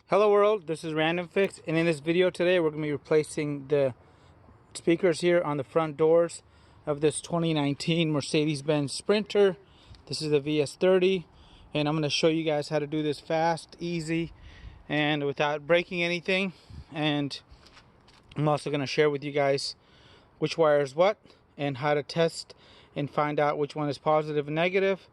Hello world, this is Random Fix, and in this video today we're going to be replacing the speakers here on the front doors of this 2019 Mercedes-Benz Sprinter. This is the VS30, and I'm going to show you guys how to do this fast, easy, and without breaking anything. And I'm also going to share with you guys which wire is what and how to test and find out which one is positive and negative.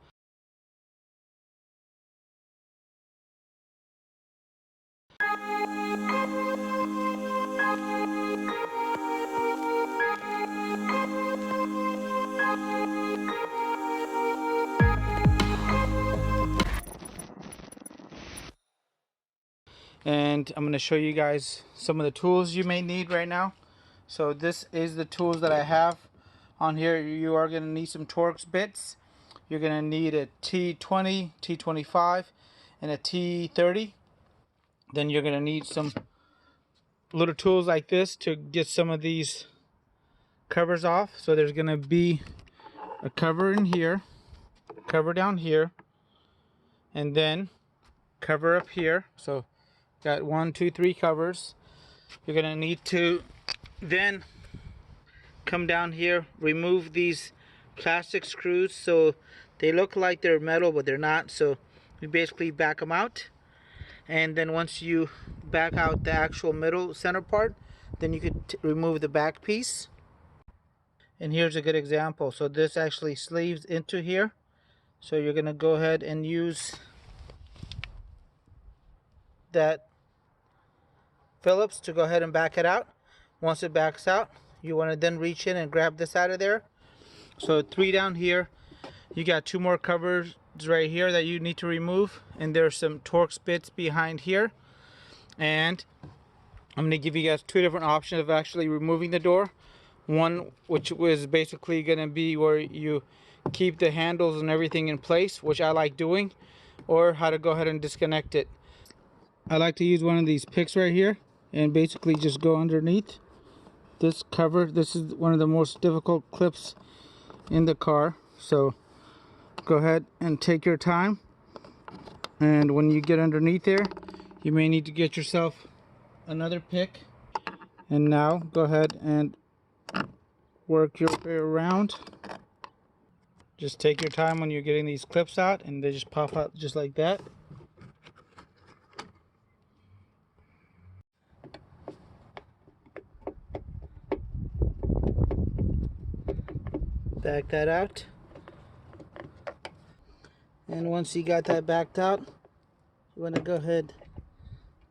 And I'm going to show you guys some of the tools you may need right now. So this is the tools that I have on here. You are going to need some Torx bits. You're going to need a T20, T25, and a T30. Then you're going to need some little tools like this to get some of these covers off. So there's going to be a cover in here, cover down here, and then cover up here. So got 1, 2, 3 covers. You're going to need to then come down here, remove these plastic screws. So they look like they're metal, but they're not. So you basically back them out, and then once you back out the actual middle center part, then you could remove the back piece. And here's a good example. So this actually sleeves into here. So you're going to go ahead and use that Phillips to go ahead and back it out. Once it backs out, you want to then reach in and grab this out of there. So 3 down here. You got 2 more covers right here that you need to remove, and there's some Torx bits behind here. And I'm going to give you guys 2 different options of actually removing the door. One which was basically going to be where you keep the handles and everything in place, which I like doing, or how to go ahead and disconnect it. I like to use one of these picks right here and basically just go underneath this cover. This is one of the most difficult clips in the car, so go ahead and take your time, and when you get underneath there, you may need to get yourself another pick. And now go ahead and work your way around. Just take your time when you're getting these clips out, and they just pop out just like that. Back that out. And once you got that backed out, you want to go ahead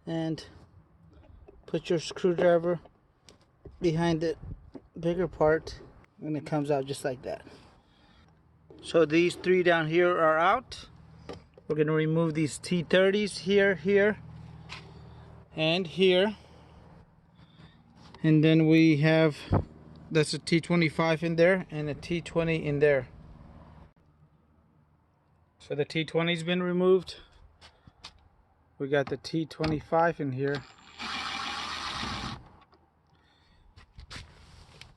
and put your screwdriver behind the bigger part, and it comes out just like that. So these 3 down here are out. We're going to remove these T30s here, here, and here. And then we have, that's a T25 in there and a T20 in there. So the T20's been removed. We got the T25 in here.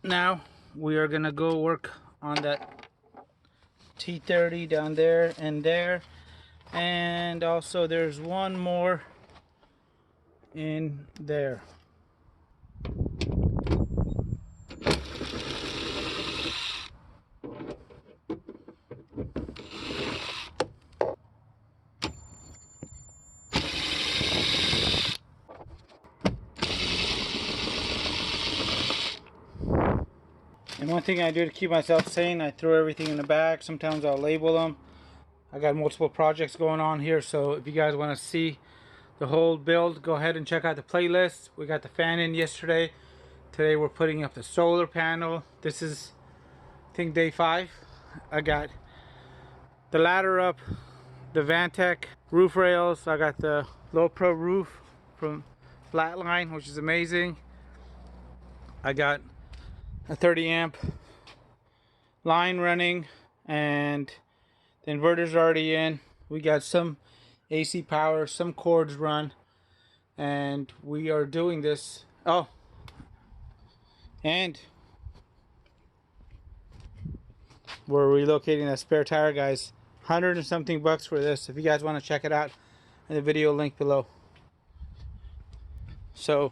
Now we are gonna go work on that T30 down there, and also there's one more in there. And one thing I do to keep myself sane, I throw everything in the bag. Sometimes I'll label them. I got multiple projects going on here, so if you guys want to see the whole build, go ahead and check out the playlist. We got the fan in yesterday. Today we're putting up the solar panel. This is, I think, day 5. I got the ladder up, the Vantech roof rails. I got the low pro roof from Flatline, which is amazing. I got a 30 amp line running, and the inverter's already in. We got some AC power, some cords run, and we are doing this. Oh, and we're relocating that spare tire, guys. 100 and something bucks for this. If you guys want to check it out, in the video link below. So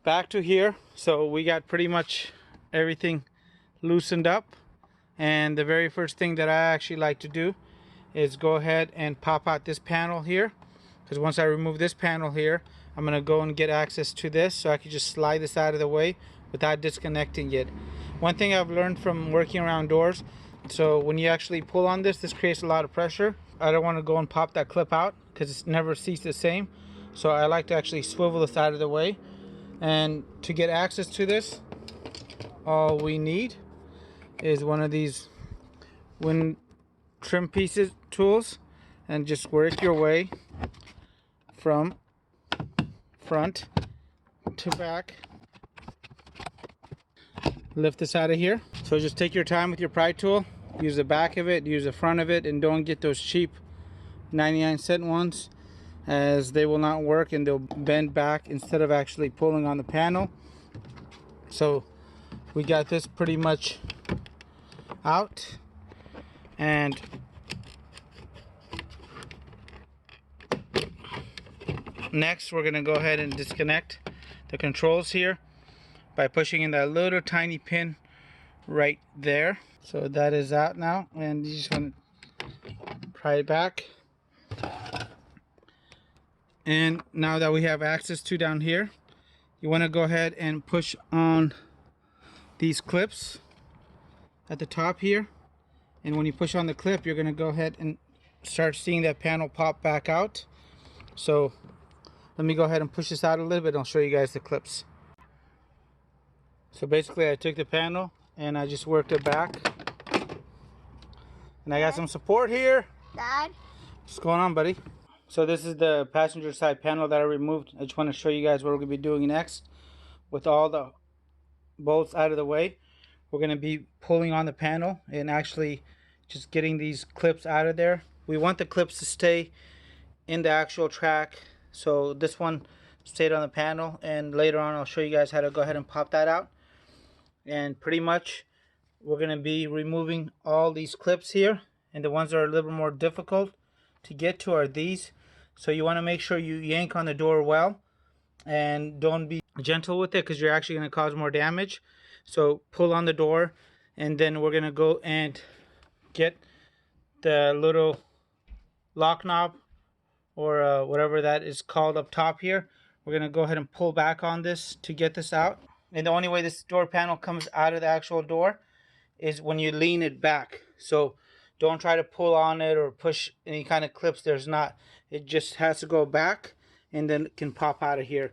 back to here. So we got pretty much everything loosened up, and the very first thing that I actually like to do is go ahead and pop out this panel here, because once I remove this panel here, I'm gonna go and get access to this, so I can just slide this out of the way without disconnecting it. One thing I've learned from working around doors, so when you actually pull on this, this creates a lot of pressure. I don't want to go and pop that clip out because it never sees the same. So I like to actually swivel this out of the way. And to get access to this, all we need is one of these wind trim pieces tools, and just work your way from front to back. Lift this out of here. So just take your time with your pry tool. Use the back of it, use the front of it, and don't get those cheap 99-cent ones, as they will not work and they'll bend back instead of actually pulling on the panel. So we got this pretty much out, and next we're gonna go ahead and disconnect the controls here by pushing in that little tiny pin right there. So that is out now, and you just want to pry it back. And now that we have access to down here, you want to go ahead and push on these clips at the top here, and when you push on the clip, you're going to go ahead and start seeing that panel pop back out. So let me go ahead and push this out a little bit, and I'll show you guys the clips. So basically I took the panel and I just worked it back, and I got some support here. Dad? What's going on, buddy? So this is the passenger side panel that I removed. I just want to show you guys what we're going to be doing next. With all the bolts out of the way, we're going to be pulling on the panel and actually just getting these clips out of there. We want the clips to stay in the actual track, so this one stayed on the panel, and later on I'll show you guys how to go ahead and pop that out. And pretty much we're going to be removing all these clips here, and the ones that are a little more difficult to get to are these. So you want to make sure you yank on the door well, and don't be gentle with it because you're actually going to cause more damage. So pull on the door, and then we're going to go and get the little lock knob, or whatever that is called up top here. We're going to go ahead and pull back on this to get this out. And the only way this door panel comes out of the actual door is when you lean it back. So don't try to pull on it or push any kind of clips. There's not. It just has to go back, and then it can pop out of here.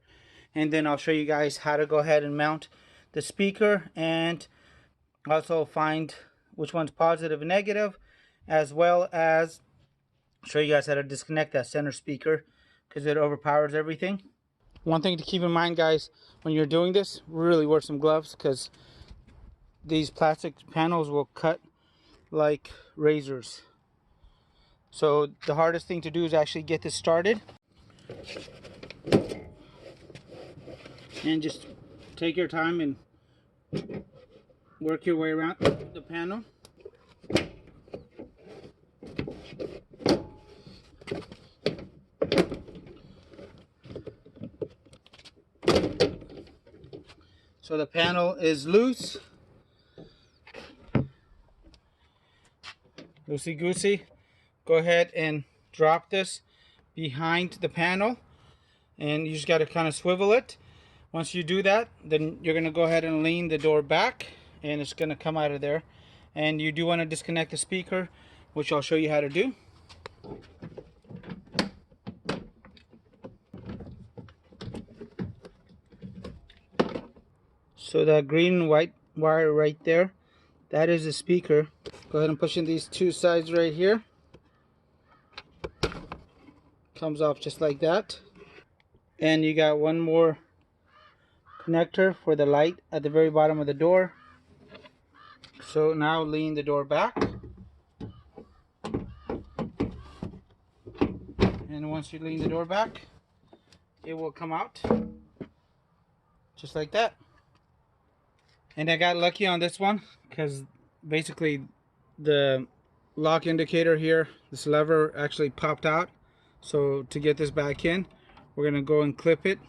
And then I'll show you guys how to go ahead and mount the speaker, and also find which one's positive and negative, as well as show you guys how to disconnect that center speaker because it overpowers everything. One thing to keep in mind, guys, when you're doing this, really wear some gloves, because these plastic panels will cut like razors. So the hardest thing to do is actually get this started, and just take your time and work your way around the panel. So the panel is loose, loosey goosey. Go ahead and drop this behind the panel, and you just got to kind of swivel it. Once you do that, then you're going to go ahead and lean the door back, and it's going to come out of there. And you do want to disconnect the speaker, which I'll show you how to do. So that green and white wire right there, that is the speaker. Go ahead and push in these two sides right here. Comes off just like that. And you got one more connector for the light at the very bottom of the door. So now lean the door back. And once you lean the door back, it will come out just like that. And I got lucky on this one because basically the lock indicator here, this lever actually popped out. So to get this back in, we're going to go and clip it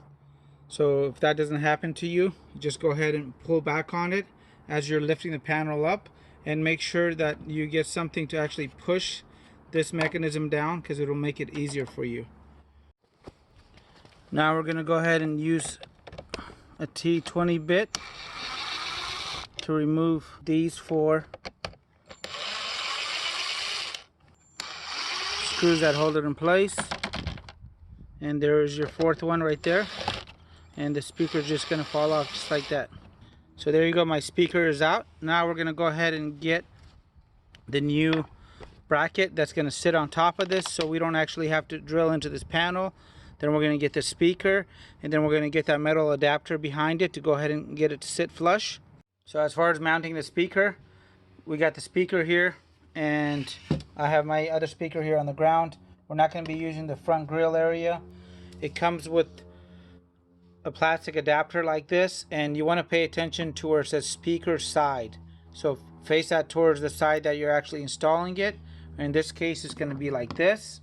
So if that doesn't happen to you, just go ahead and pull back on it as you're lifting the panel up, and make sure that you get something to actually push this mechanism down, because it'll make it easier for you. Now we're going to go ahead and use a T20 bit to remove these 4 screws that hold it in place. And there's your 4th one right there. And the speaker's just going to fall off just like that. So there you go, my speaker is out. Now we're going to go ahead and get the new bracket that's going to sit on top of this, so we don't actually have to drill into this panel. Then we're going to get the speaker, and then we're going to get that metal adapter behind it to go ahead and get it to sit flush. So as far as mounting the speaker, we got the speaker here, and I have my other speaker here on the ground. We're not going to be using the front grill area. It comes with a plastic adapter like this, and you want to pay attention to where it says speaker side. So face that towards the side that you're actually installing it. In this case, it's going to be like this.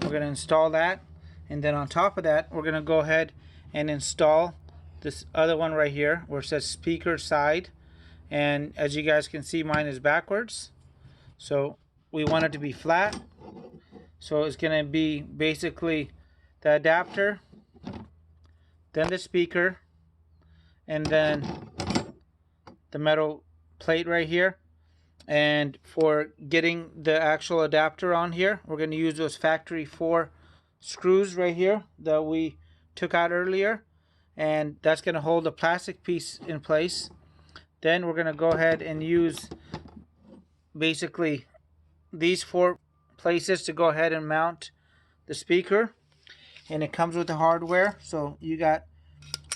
We're going to install that, and then on top of that, we're going to go ahead and install this other one right here where it says speaker side. And as you guys can see, mine is backwards, so we want it to be flat. So it's going to be basically the adapter, then the speaker, and then the metal plate right here. And for getting the actual adapter on here, we're going to use those factory 4 screws right here that we took out earlier, and that's going to hold the plastic piece in place. Then we're going to go ahead and use basically these 4 places to go ahead and mount the speaker. And it comes with the hardware, so you got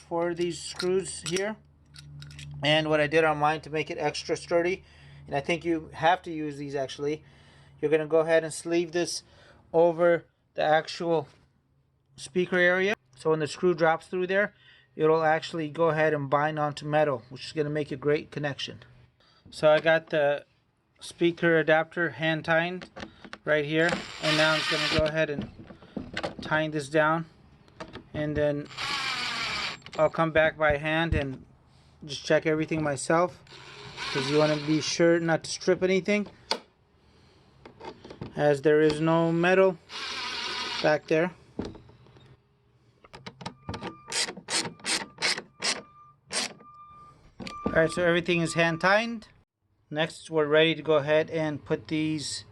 4 of these screws here. And what I did on mine to make it extra sturdy, and I think you have to use these actually, you're going to go ahead and sleeve this over the actual speaker area, so when the screw drops through there, it'll actually go ahead and bind onto metal, which is going to make a great connection. So I got the speaker adapter hand tied right here, and now I'm going to go ahead and tie this down, and then I'll come back by hand and just check everything myself, because you want to be sure not to strip anything, as there is no metal back there. Alright, so everything is hand tied. Next, we're ready to go ahead and put these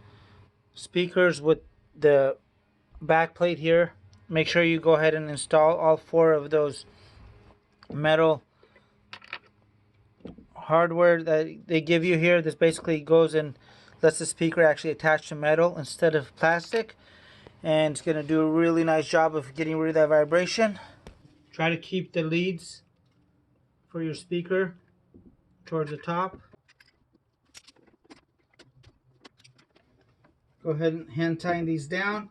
speakers with the back plate here. Make sure you go ahead and install all 4 of those metal hardware that they give you here. This basically goes and lets the speaker actually attach to metal instead of plastic, and it's going to do a really nice job of getting rid of that vibration. Try to keep the leads for your speaker towards the top. Go ahead and hand tie these down.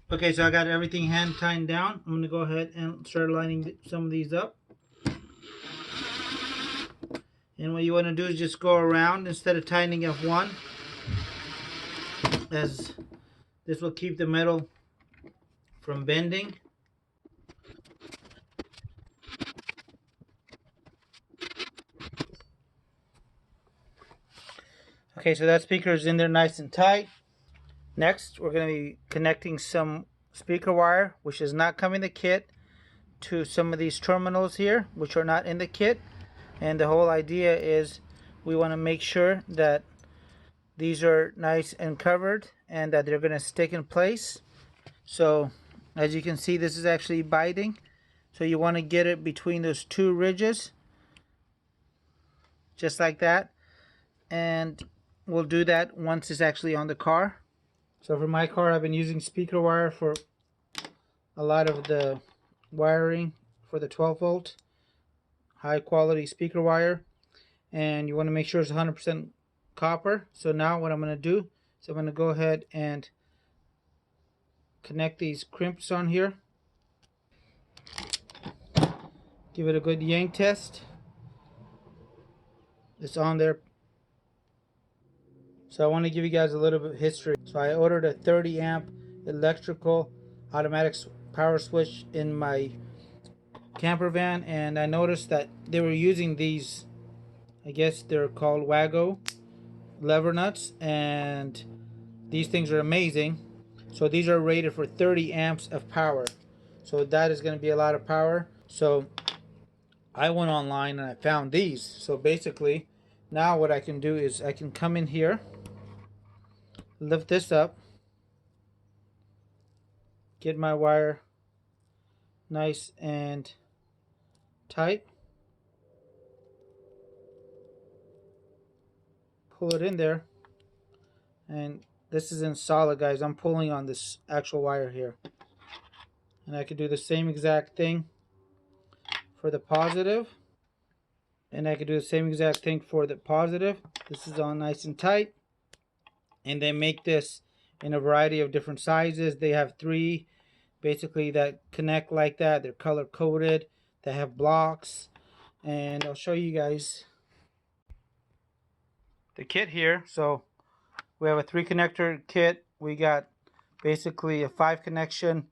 Okay, so I got everything hand tied down. I'm going to go ahead and start lining some of these up. And what you want to do is just go around instead of tightening up one, as this will keep the metal from bending. Okay, so that speaker is in there nice and tight. Next, we're going to be connecting some speaker wire, which is not coming in the kit, to some of these terminals here, which are not in the kit. And the whole idea is we want to make sure that these are nice and covered and that they're going to stick in place. So as you can see, this is actually biting. So you want to get it between those 2 ridges, just like that. And we'll do that once it's actually on the car. So for my car, I've been using speaker wire for a lot of the wiring for the 12 volt high quality speaker wire, and you want to make sure it's 100% copper. So now what I'm going to do is I'm going to go ahead and connect these crimps on here. Give it a good yank test. It's on there So I want to give you guys a little bit of history. So I ordered a 30 amp electrical automatic power switch in my camper van, and I noticed that they were using these, I guess they're called Wago lever nuts, and these things are amazing. So these are rated for 30 amps of power, so that is going to be a lot of power. So I went online and I found these. So basically now what I can do is I can come in here, lift this up, get my wire nice and tight, pull it in there, and this is in solid, guys. I'm pulling on this actual wire here, and I could do the same exact thing for the positive, and I could do the same exact thing for the positive. This is all nice and tight, and they make this in a variety of different sizes. They have 3 basically that connect like that. They're color coded, they have blocks, and I'll show you guys the kit here. So we have a 3 connector kit. We got basically a 5 connection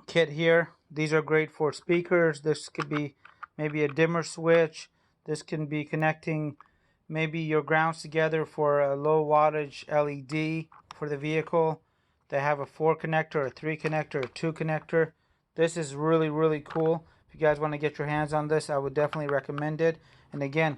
kit here. These are great for speakers. This could be maybe a dimmer switch. This can be connecting maybe your grounds together for a low wattage LED for the vehicle. They have a 4 connector, a 3 connector, a 2 connector. This is really cool. If you guys want to get your hands on this, I would definitely recommend it. And again,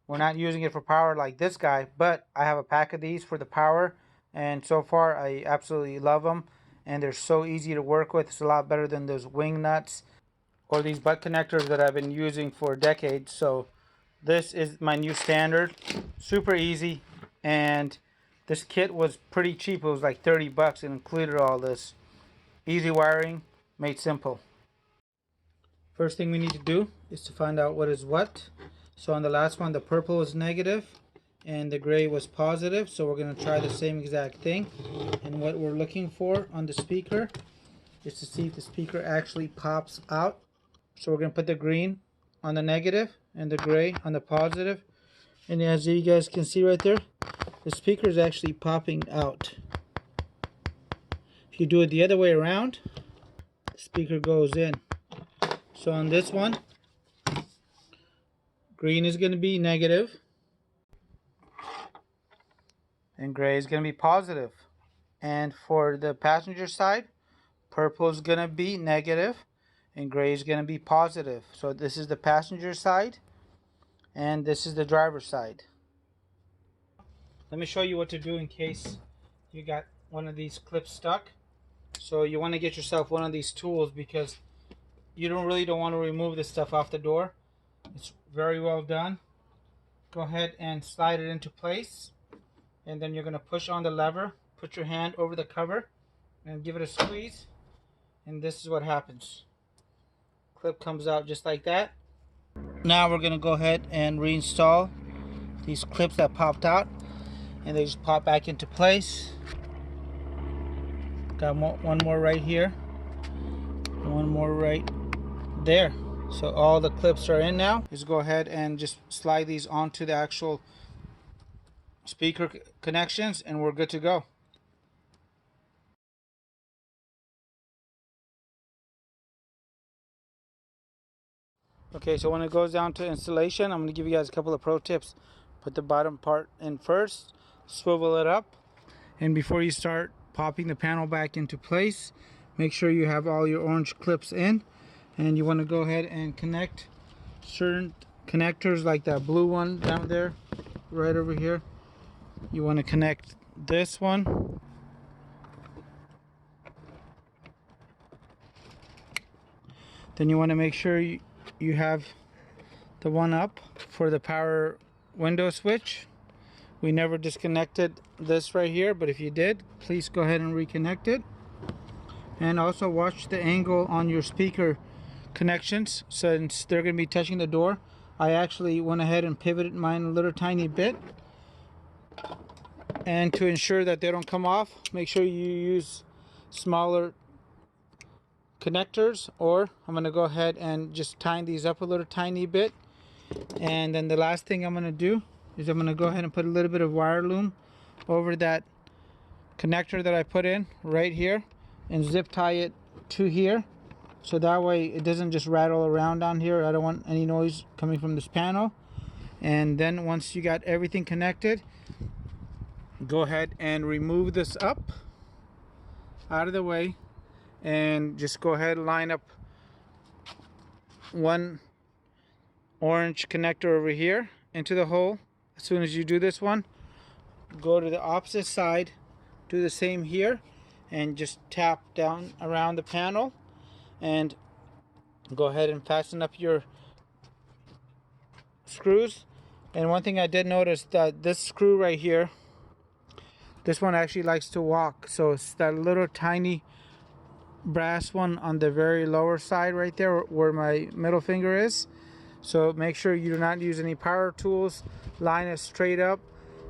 we're not using it for power like this guy, but I have a pack of these for the power, and so far I absolutely love them, and they're so easy to work with. It's a lot better than those wing nuts or these butt connectors that I've been using for decades. So this is my new standard. Super easy, and this kit was pretty cheap. It was like 30 bucks and included all this. Easy wiring, made simple. First thing we need to do is to find out what is what. So on the last one, the purple was negative and the gray was positive. So we're going to try the same exact thing. And what we're looking for on the speaker is to see if the speaker actually pops out. So we're going to put the green on the negative and the gray on the positive. And as you guys can see right there, the speaker is actually popping out. If you do it the other way around, the speaker goes in. So on this one, green is going to be negative and gray is going to be positive. And for the passenger side, purple is going to be negative and gray is going to be positive. So this is the passenger side and this is the driver's side. Let me show you what to do in case you got one of these clips stuck. So you want to get yourself one of these tools because you don't want to remove this stuff off the door. It's very well done. Go ahead and slide it into place, and then you're going to push on the lever, put your hand over the cover and give it a squeeze, and this is what happens. Clip comes out just like that. Now we're going to go ahead and reinstall these clips that popped out, and they just pop back into place. Got one more right here, one more right there. So all the clips are in now. Just go ahead and just slide these onto the actual speaker connections and we're good to go. Okay, so when it goes down to installation, I'm going to give you guys a couple of pro tips. Put the bottom part in first, swivel it up, and before you start popping the panel back into place, make sure you have all your orange clips in. And you want to go ahead and connect certain connectors like that blue one down there, right over here. You want to connect this one. Then you want to make sure you have the one up for the power window switch. We never disconnected this right here, but if you did, please go ahead and reconnect it. And also watch the angle on your speaker connections, since they're going to be touching the door. I actually went ahead and pivoted mine a little tiny bit, and to ensure that they don't come off, make sure you use smaller connectors, or I'm going to go ahead and just tighten these up a little tiny bit. And then the last thing I'm going to do is I'm going to go ahead and put a little bit of wire loom over that connector that I put in right here and zip tie it to here, so that way it doesn't just rattle around down here. I don't want any noise coming from this panel. And then once you got everything connected, go ahead and remove this up out of the way, and just go ahead and line up one orange connector over here into the hole. As soon as you do this one, go to the opposite side, do the same here, and just tap down around the panel and go ahead and fasten up your screws. And one thing I did notice, that this screw right here, this one actually likes to walk, so it's that little tiny brass one on the very lower side right there where my middle finger is. So make sure you do not use any power tools. Line it straight up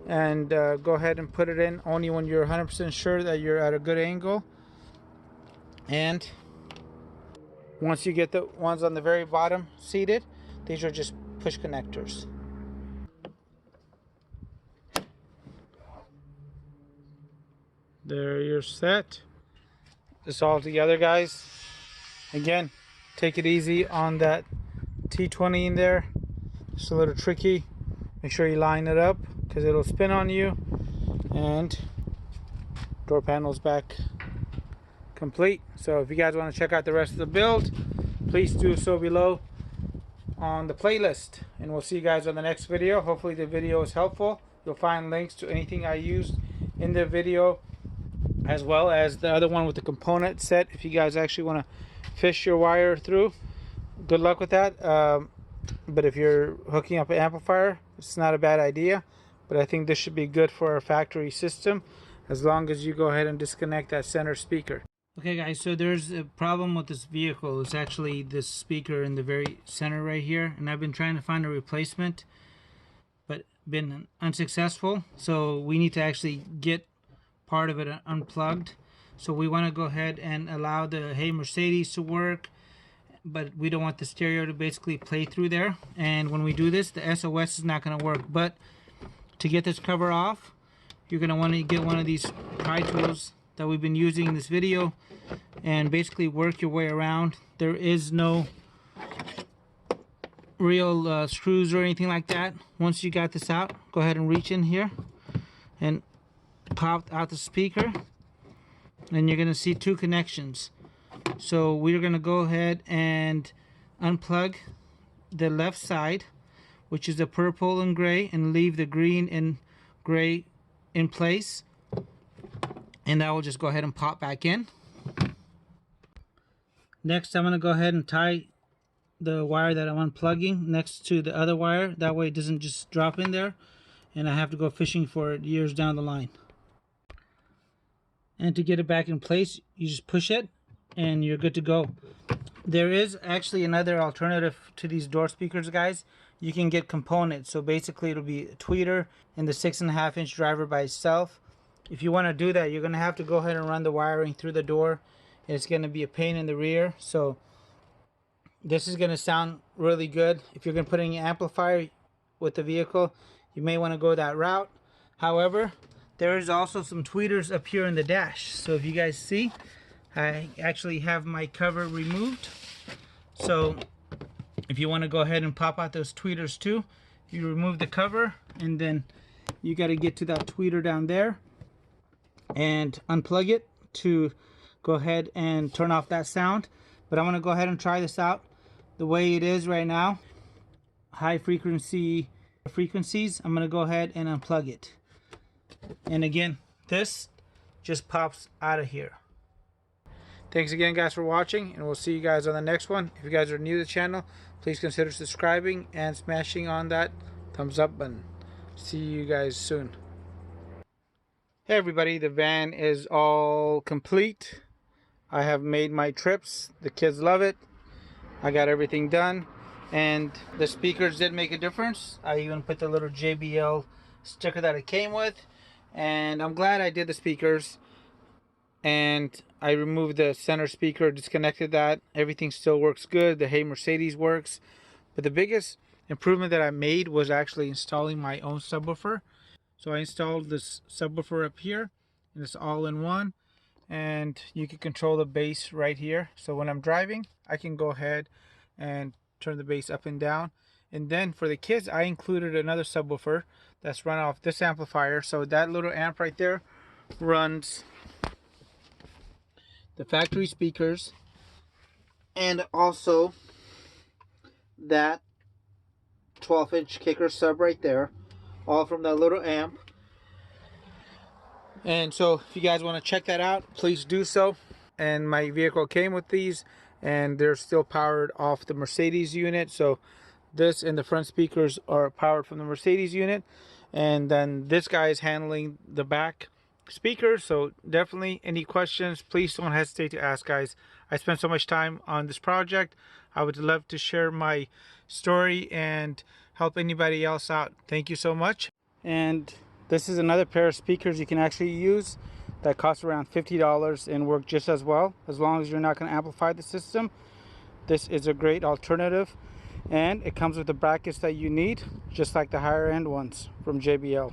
and go ahead and put it in only when you're 100% sure that you're at a good angle. And once you get the ones on the very bottom seated, these are just push connectors. There, you're set. This all together, guys. Again, take it easy on that T20 in there. It's a little tricky. Make sure you line it up because it'll spin on you. And door panel's back complete. So if you guys want to check out the rest of the build, please do so below on the playlist. And we'll see you guys on the next video. Hopefully the video is helpful. You'll find links to anything I used in the video, as well as the other one with the component set if you guys actually want to fish your wire through. Good luck with that. But if you're hooking up an amplifier, it's not a bad idea. But I think this should be good for our factory system, as long as you go ahead and disconnect that center speaker. Okay guys, so there's a problem with this vehicle. It's actually this speaker in the very center right here, and I've been trying to find a replacement but been unsuccessful. So we need to actually get part of it unplugged. So we want to go ahead and allow the Hey Mercedes to work, but we don't want the stereo to basically play through there. And when we do this, the SOS is not going to work. But to get this cover off, you're going to want to get one of these pry tools that we've been using in this video and basically work your way around. There is no real screws or anything like that. Once you got this out, go ahead and reach in here and pop out the speaker, and you're going to see two connections. So we're going to go ahead and unplug the left side, which is the purple and gray, and leave the green and gray in place, and that will just go ahead and pop back in. Next, I'm going to go ahead and tie the wire that I'm unplugging next to the other wire. That way it doesn't just drop in there and I have to go fishing for it years down the line. And to get it back in place, you just push it and you're good to go. There is actually another alternative to these door speakers, guys. You can get components. So basically it'll be a tweeter and the 6.5-inch driver by itself. If you want to do that, you're going to have to go ahead and run the wiring through the door. It's going to be a pain in the rear. So this is going to sound really good. If you're going to put in an amplifier with the vehicle, you may want to go that route. However, there is also some tweeters up here in the dash. So if you guys see, I actually have my cover removed. So if you want to go ahead and pop out those tweeters too, you remove the cover, and then you got to get to that tweeter down there and unplug it to go ahead and turn off that sound. But I'm going to go ahead and try this out the way it is right now. High frequencies, I'm going to go ahead and unplug it. And again, this just pops out of here. Thanks again, guys, for watching, and we'll see you guys on the next one. If you guys are new to the channel, please consider subscribing and smashing on that thumbs up button. See you guys soon. Hey everybody, the van is all complete. I have made my trips. The kids love it. I got everything done, and the speakers did make a difference. I even put the little JBL sticker that it came with, and I'm glad I did the speakers. And I removed the center speaker, disconnected that. Everything still works good. The Hey Mercedes works. But the biggest improvement that I made was actually installing my own subwoofer. So I installed this subwoofer up here, and it's all in one, and you can control the bass right here. So when I'm driving, I can go ahead and turn the bass up and down. And then for the kids, I included another subwoofer that's run off this amplifier. So that little amp right there runs the factory speakers and also that 12-inch kicker sub right there, all from that little amp. And so if you guys want to check that out, please do so. And my vehicle came with these, and they're still powered off the Mercedes unit. So this and the front speakers are powered from the Mercedes unit, and then this guy is handling the back speakers. So definitely, any questions, please don't hesitate to ask, guys. I spent so much time on this project. I would love to share my story and help anybody else out. Thank you so much. And this is another pair of speakers you can actually use that costs around $50 and work just as well, as long as you're not going to amplify the system. This is a great alternative, and it comes with the brackets that you need, just like the higher end ones from JBL.